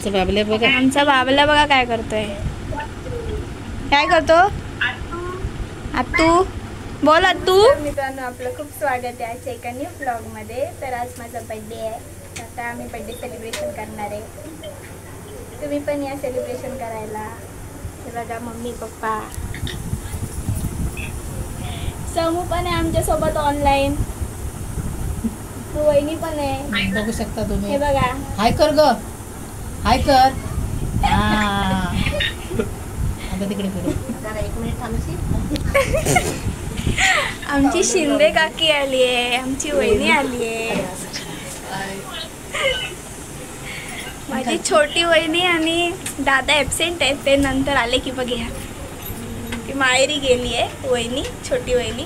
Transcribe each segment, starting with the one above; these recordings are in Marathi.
आमचा बाबल्या बघा. आमचा बाबला बघा काय करतोय. काय करतो आतू? बोल आतू. मित्रांनो, आपलं खूप स्वागत आहे आजच्या एका न्यू ब्लॉगमध्ये. तर आज माझा बड्डे आहे. आता आम्ही बड्डे सेलिब्रेशन करणार आहे. तुम्ही पण या सेलिब्रेशन करायला. हे बघा मम्मी पप्पा, समू पण आहे आमच्यासोबत ऑनलाईन. वहिनी पण आहे, बघू शकता तुम्ही. हे बघा. हाय कर ग, हाय कर. आता तिकडे फिरू. एक मिनिट आमची शिंदे काकी आली आहे, आमची वहिनी आली आहे, माझी छोटी वहिनी आणि दादा ॲबसेंट आहेत. ते नंतर आले की बघूया. ती माहेरी गेली आहे वहिनी, छोटी वहिनी.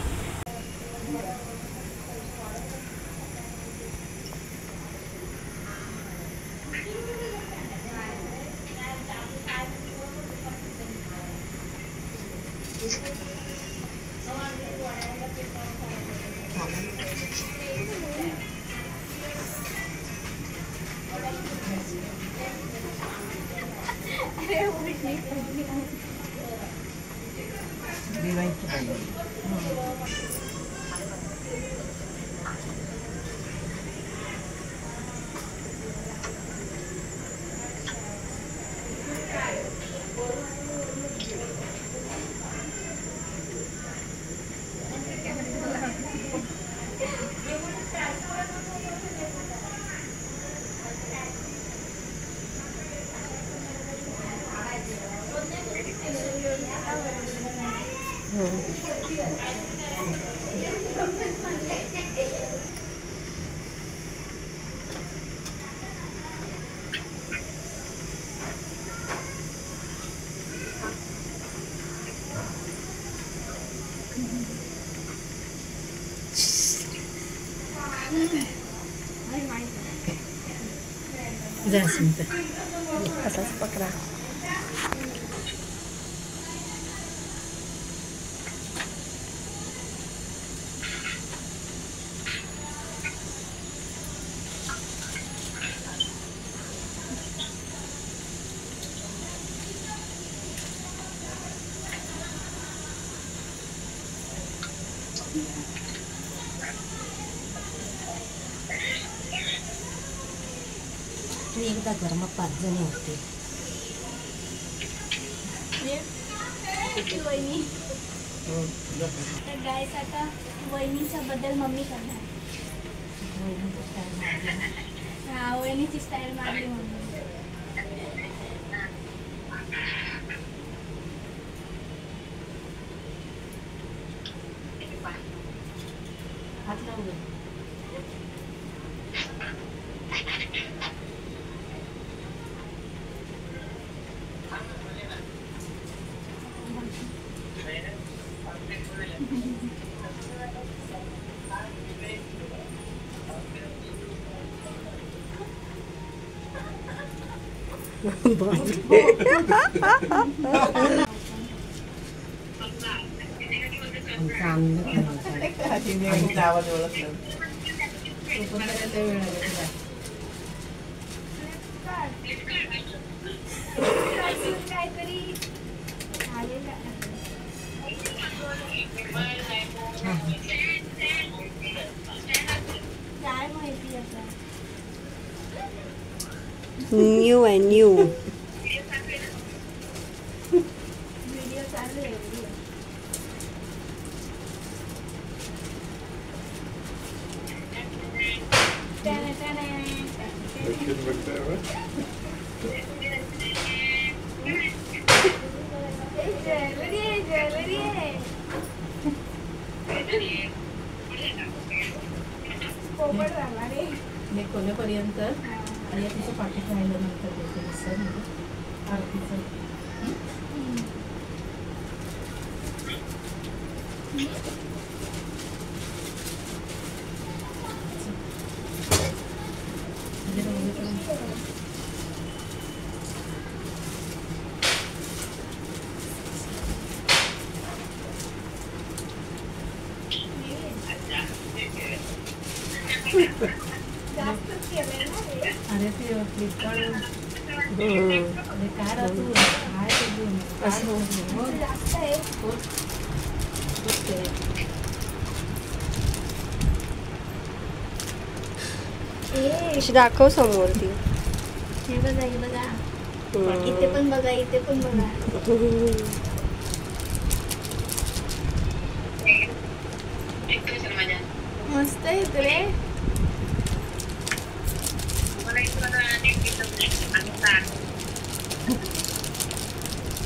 असाच पकडा. एकदा घरमा 5 जणी होते. वहिनी तर गायस, आता वहिनीच्या बद्दल मम्मी करणार. हा, वहिनीची स्टाईल मारली मम्मी. हात लावून काहीतरी काय माहिती आता. न्यू आहे न्यू. व्हिडिओ चालू आहे. ज्वेलरी आहे. पोपट झाला रे. मी खोलेपर्यंत आणि तिचं पाठी खायला नंतर देते आरतीचं. जास्तच केलंय ना रे. अरे ते फ्लिपकार्ट अरे काय राहतो काय ते घेऊन काय हो, जास्त आहे. अशी दाखव समोर ती. हे बघा हे बघा. इथे पण बघा इथे पण बघा. मस्त आहे इकडे.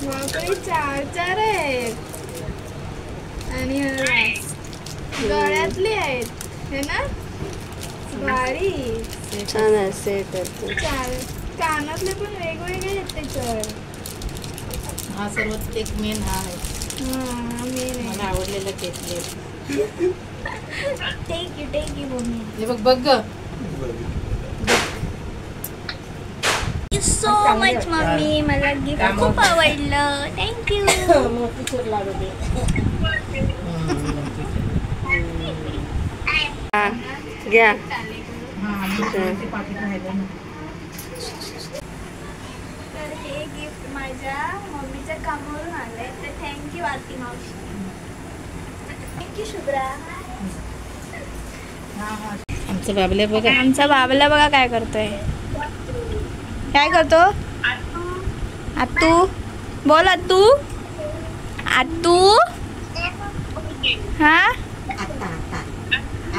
बापरे 4 आहेत आणि गळ्यातले आहेत हे ना. भारी. छान आहे सेट आहे. कानातले पण वेगवेगळे आहेत त्याच्यावर. हा सर्वात एक मेन हा आहे मला आवडलेला घेतले. Thank you mummy. हे बघ बघ ग. So much mummy. मला गिफ्ट खूप आवडलं. थँक्यू. मोतीचूर लाडू दे. हा, घ्या. हा ते पाकिट राहिलं ना. तर हे गिफ्ट माझ्या मम्मीच्या कामावरून आलंय. तर थँक्यू आरती मावशी. थँक्यू शुभ्रा. आमचं बाबल्या बघा. आमचा बाबला बघा काय करतोय. काय करतो आतू. बोल आतू. आतू. हा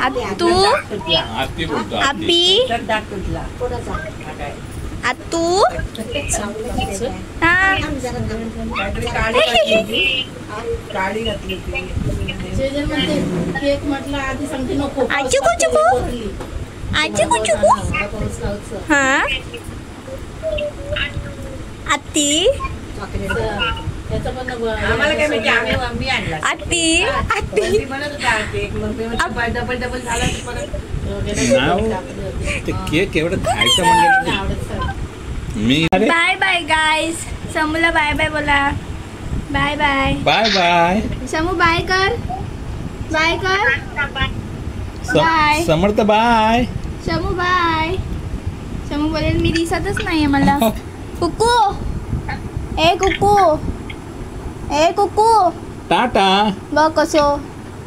आतू. आपी. आतू. हा केक म्हटलं आधी सांगते नको. आजी कुचुकू. आजी कुचुकू. हा आत्ती. त्याचं पण आम्हाला काय माहिती आम्ही आणला आत्ती. आत्ती. म्हणत होता केक मग मी म्हटलं डबल झाला की परत ते केक एवढं खायचं म्हणजे मी बाय बाय गाईज. समूला बाय बाय बोला. Bye bye. Bye bye Samu bye कर. बाय कर. Bye. Samarth bye. Samu bye. Samu बोलेल मी दिसतच नाहीये मला. कुकू. ए कुकू. ए कुकू. टाटा. बघ कसो.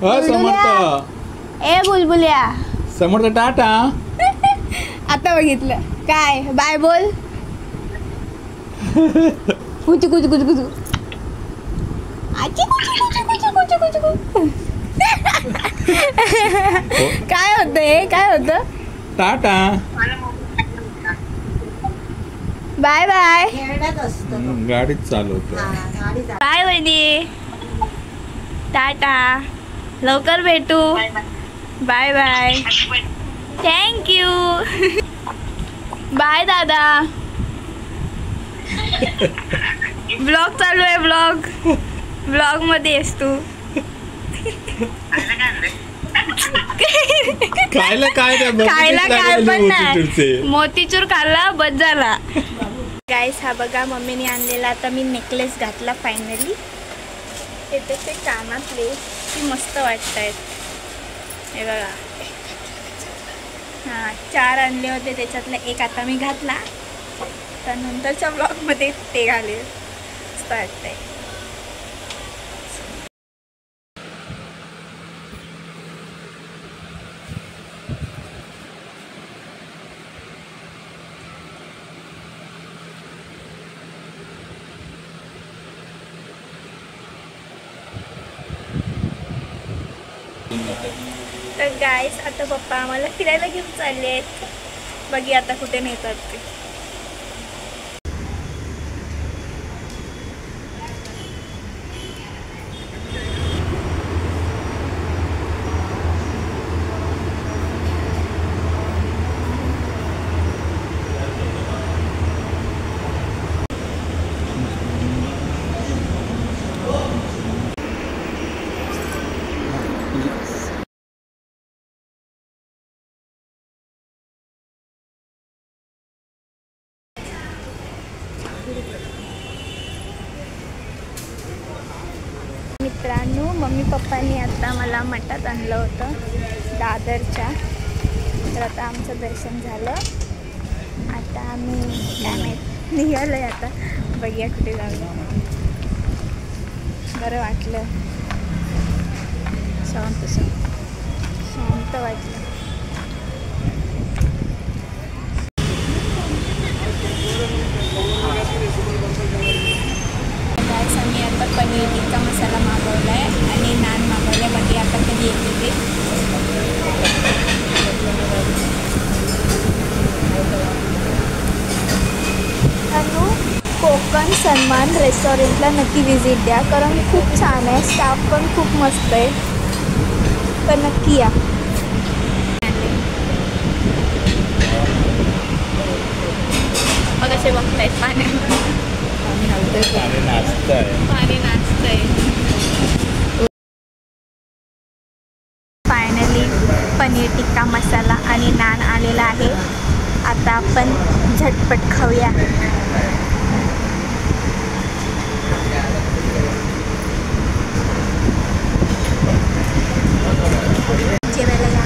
समर्थ. ए बुलबुल्या. समर्थ टाटा. आता बघितलं काय. बाय बोल. कुचू कुचू कुचू कुचू. आजी कुचू कुचू कुचू कुचू कुचू कुचू. काय होतं हे काय होतं. टाटा. Bye bye. गाडीत चालवतो. बाय वहिनी. टाटा. लवकर भेटू. Bye bye. थँक्यू. बाय दादा. ब्लॉग चालू आहे. ब्लॉग मध्ये आहेस तू. खायला काय खायला काय पण नाही. मोतीचूर खाल्ला बस झाला. गाईस हा बघा मम्मीने आणलेला आता मी नेकलेस घातला फायनली. हे त्याचे कानातले ती मस्त वाटत आहेत. हे बघा. हां 4 आणले होते त्याच्यातला एक आता मी घातला. तर नंतरच्या ब्लॉगमध्ये ते घालेल. मस्त वाटतंय. तर गाईस आता पप्पा आम्हाला फिरायला घेऊन चालले आहेत. बघी आता कुठे नेतात ते. मित्रांनो मम्मी पप्पांनी आता मला मठात आणलं होतं दादरच्या. तर आता आमचं दर्शन झालं. आता आम्ही काय माहीत निघालंय आता. बघूया कुठे जाऊया. बरं वाटलं, शांत वाटलं. गाईस आम्ही आता पनीर टिक्का मसाला मागवला आहे आणि नान मागवलं आहे. बाकी आता कधी येते ते. अनु, कोकण सन्मान रेस्टॉरंटला नक्की व्हिजिट द्या, कारण खूप छान आहे. स्टाफ पण खूप मस्त आहे, तर नक्की या. मग असे बघतायत पाण्यात पाणी नाचतंय. फायनली पनीर टिक्का मसाला आणि नान आलेला आहे. आता आपण झटपट खाऊया. जेवायला या.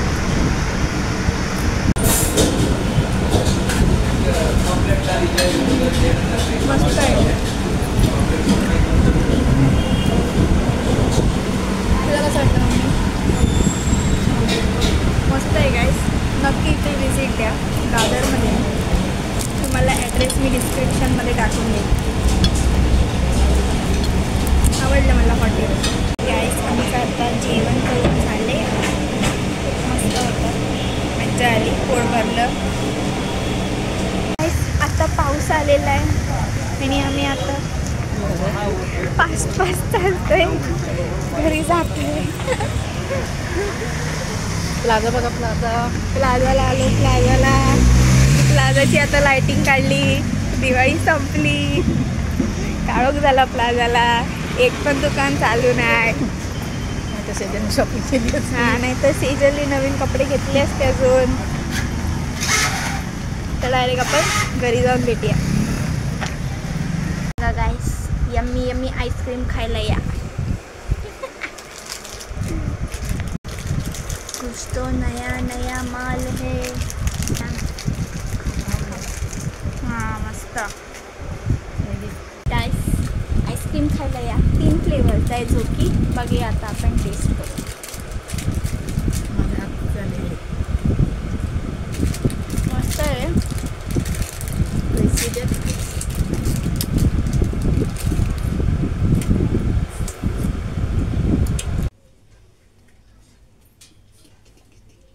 मस्त आहे. तुला कसं वाटतं मम्मी? मस्त आहे गाईस. नक्की इथे व्हिजिट द्या. दादरमध्ये तुम्हाला ॲड्रेस मी डिस्क्रिप्शनमध्ये टाकून देईन. आवडलं मला हॉटेल. गाईस आमचं आता जेवण करून झाले. खूप मस्त होतं, मजा आली, पोट भरलं. गाईस आता पाऊस आलेला आहे आणि आम्ही आता फास्ट चालतोय, घरी जातोय. प्लाझा बघा, प्लाझाला आलो. प्लाझाची आता लायटिंग काढली. दिवाळी संपली, काळोख झाला प्लाझाला. एक पण दुकान चालू नाही. शॉपिंग केली. हां, नाही तर सीजनली नवीन कपडे घेतले असते अजून. तर डायरेक्ट आपण घरी जाऊन भेटूया. गाईस यम्मी आईस्क्रीम खायला या. कुछ तो नया माल है. हां मस्त. गाईस आईस्क्रीम खायला या. 3 फ्लेवर्स आहे, जो की बघूया आता आपण टेस्ट करू. मस्त आहे.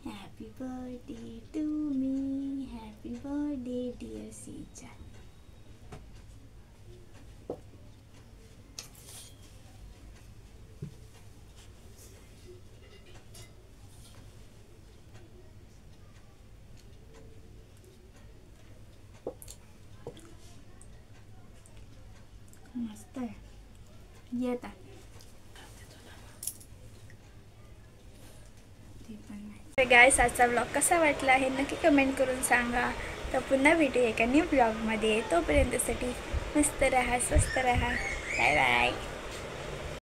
Happy birthday to me, happy birthday dear Seeja. मस्त आहे. येत आहे तर गाईस आजचा ब्लॉग कसा वाटला आहे नक्की कमेंट करून सांगा. तर पुन्हा भेटू एका न्यू ब्लॉगमध्ये. तोपर्यंतसाठी मस्त राहा, स्वस्त राहा. Bye bye.